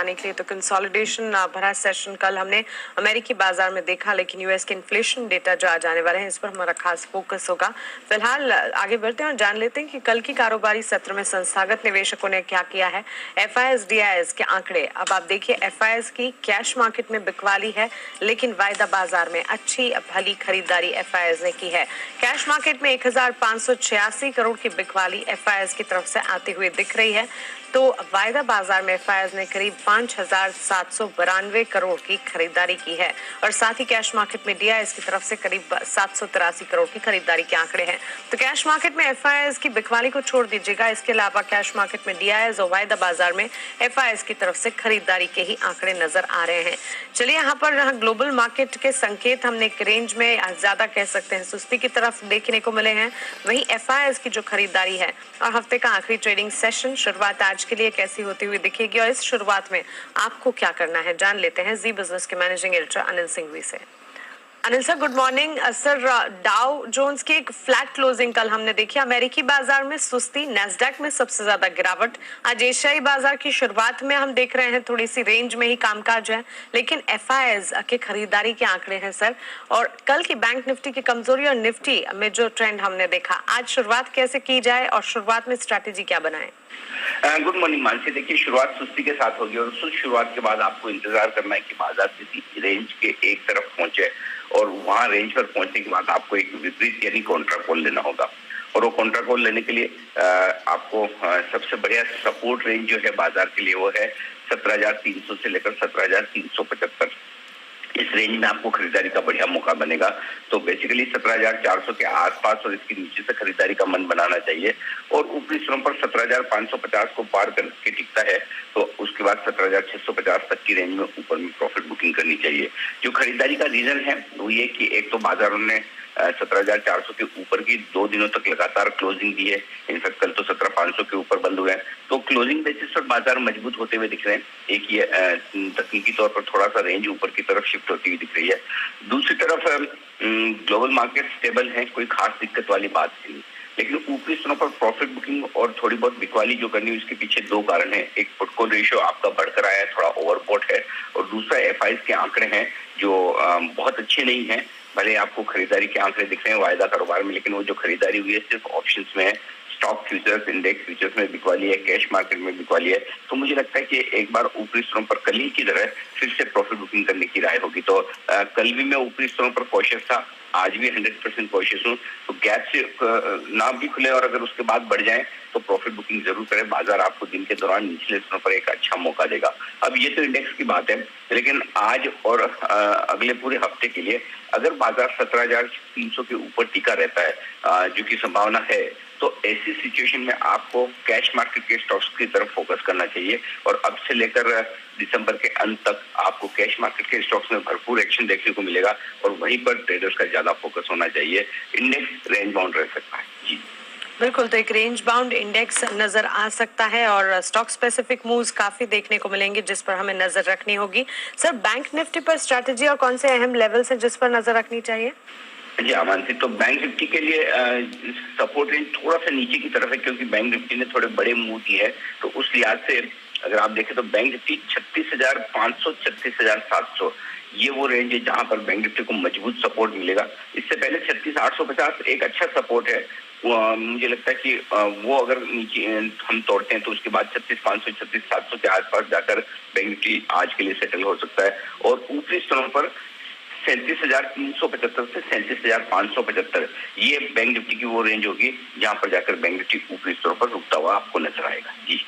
बताने के लिए। तो कंसोलिडेशन भरा सेशन कल हमने अमेरिकी बाजार में देखा, लेकिन यूएस के इन्फ्लेशन डेटा जो आज आने वाले हैं इस पर हमारा खास फोकस होगा। फिलहाल आगे बढ़ते हैं और जान लेते हैं कि कल की कारोबारी सत्र में संस्थागत निवेशकों ने क्या किया है। एफआईएस डीआईएस के आंकड़े, अब आप देखिए एफआईएस की कैश मार्केट में बिकवाली है, लेकिन वायदा बाजार में अच्छी भली खरीदारी एफआईएस ने की है। कैश मार्केट में 1586 करोड़ की बिकवाली एफआईएस की तरफ से आती हुई दिख रही है, तो वायदा बाजार में एफआईएस ने करीब 5792 करोड़ की खरीदारी की है और साथ ही कैश मार्केट में डीआईएस की तरफ से करीब 783 करोड़ की खरीदारी के आंकड़े हैं। तो कैश मार्केट में एफआईएस की बिकवाली को छोड़ दीजिएगा, इसके अलावा कैश मार्केट में डीआईएस और वायदा बाजार में एफआईएस की तरफ से खरीदारी के ही आंकड़े नजर आ रहे हैं। चलिए यहाँ पर ग्लोबल मार्केट के संकेत हमने एक रेंज में ज्यादा कह सकते हैं सुस्ती की तरफ देखने को मिले हैं, वहीं एफआईएस की जो खरीदारी है और हफ्ते का आखिरी ट्रेडिंग सेशन शुरुआत आज के लिए कैसी होती हुई दिखेगी और इस शुरुआत में आपको क्या करना है, जान लेते हैं जी बिजनेस के मैनेजिंग एडिटर अनिल सिंघवी से। Anil sir, good morning sir. Dow Jones की एक फ्लैट क्लोजिंग कल हमने देखी, अमेरिकी बाजार में सुस्ती, नैस्डैक में सबसे ज्यादा गिरावट। आज एशियाई बाजार की शुरुआत में हम देख रहे हैं थोड़ी सी रेंज में ही कामकाज है, लेकिन एफआईएस के खरीदारी के आंकड़े हैं सर। और कल की बैंक निफ्टी की कमजोरी और निफ्टी में जो ट्रेंड हमने देखा, आज शुरुआत कैसे की जाए और शुरुआत में स्ट्रैटेजी क्या बनाए? Good morning Mansi. देखिए, शुरुआत सुस्ती के साथ होगी और उस शुरुआत के बाद आपको इंतजार करना है कि बाजार किसी रेंज के एक तरफ पहुंचे और वहां रेंज पर पहुंचने के बाद आपको एक विपरीत यानी कॉन्ट्रा कॉल लेना होगा। और वो कॉन्ट्रा कॉल लेने के लिए आपको सबसे बढ़िया सपोर्ट रेंज जो है बाजार के लिए वो है 17,300 से लेकर 17,375। इस रेंज में आपको खरीदारी का बढ़िया मौका बनेगा। तो बेसिकली 17,400 के आसपास और इसके नीचे से खरीदारी का मन बनाना चाहिए और ऊपरी स्तरों पर 17,550 को पार करके टिकता है तो उसके बाद 17,650 तक की रेंज में ऊपर में प्रॉफिट बुकिंग करनी चाहिए। जो खरीदारी का रीजन है वो ये कि एक तो बाजारों ने 17,400 के ऊपर की 2 दिनों तक लगातार क्लोजिंग दी है। इनफैक्ट कल तो 17,500 के ऊपर बंद हुए हैं, तो क्लोजिंग बेसिस पर बाजार मजबूत होते हुए दिख रहे हैं। एक ये तकनीकी तौर पर थोड़ा सा रेंज ऊपर की तरफ शिफ्ट होती हुई दिख रही है। दूसरी तरफ ग्लोबल मार्केट स्टेबल है, कोई खास दिक्कत वाली बात नहीं, लेकिन ऊपरी स्तरों पर प्रॉफिट बुकिंग और थोड़ी बहुत बिकवाली जो करनी है उसके पीछे 2 कारण है। एक पुट रेशियो आपका बढ़कर आया है, थोड़ा ओवरबॉट है, और दूसरा एफआईएस के आंकड़े हैं जो बहुत अच्छे नहीं है। भले आपको खरीदारी के आंकड़े दिख रहे हैं वायदा कारोबार में, लेकिन वो जो खरीदारी हुई है सिर्फ ऑप्शंस में है। स्टॉक फ्यूचर्स, इंडेक्स फ्यूचर्स में बिकवाली है, कैश मार्केट में बिकवाली है। तो मुझे लगता है कि एक बार ऊपरी स्तरों पर कल ही की तरह फिर से प्रॉफिट बुकिंग करने की राय होगी। तो कल भी मैं ऊपरी स्तरों पर कॉशियस था, आज भी 100% कॉशियस हूँ। तो गैप से ना भी खुले और अगर उसके बाद बढ़ जाए तो प्रॉफिट बुकिंग जरूर करें। बाजार आपको दिन के दौरान निचले स्तरों पर एक अच्छा मौका देगा। अब ये तो इंडेक्स की बात है, लेकिन आज और अगले पूरे हफ्ते के लिए अगर बाजार 17,300 के ऊपर टिका रहता है जो की संभावना है, तो ऐसी सिचुएशन में आपको कैश मार्केट के स्टॉक्स की तरफ फोकस करना चाहिए। और अब से लेकर दिसंबर के अंत तक आपको कैश मार्केट के स्टॉक्स में भरपूर एक्शन देखने को मिलेगा और वहीं पर ट्रेडर्स का ज्यादा फोकस होना चाहिए। इंडेक्स रेंज बाउंड रह सकता है जी। बिल्कुल, तो एक रेंज बाउंड इंडेक्स नजर आ सकता है और स्टॉक स्पेसिफिक मूव्स काफी देखने को मिलेंगे जिस पर हमें नजर रखनी होगी। सर, बैंक निफ्टी पर स्ट्रैटेजी और कौन से अहम लेवल्स हैं जिस पर नजर रखनी चाहिए? जी अमानसी, तो बैंक निफ्टी के लिए सपोर्ट रेंज थोड़ा सा नीचे की तरफ है क्योंकि बैंक निफ्टी ने थोड़े बड़े मूव दिए हैं। तो उस लिहाज से अगर आप देखें तो बैंक निफ्टी 36,500 36,700 ये वो रेंज है जहां पर बैंक निफ्टी को मजबूत सपोर्ट मिलेगा। इससे पहले 36,850 एक अच्छा सपोर्ट है। मुझे लगता है कि वो अगर नीचे हम तोड़ते हैं तो उसके बाद 36,500 36,700 के आसपास जाकर बैंक निफ्टी आज के लिए सेटल हो सकता है। और ऊपरी स्तरों पर 37,375 से 37,575 ये बैंक निफ्टी की वो रेंज होगी जहां पर जाकर बैंक निफ्टी ऊपरी स्तरों पर रुकता हुआ आपको नजर आएगा जी।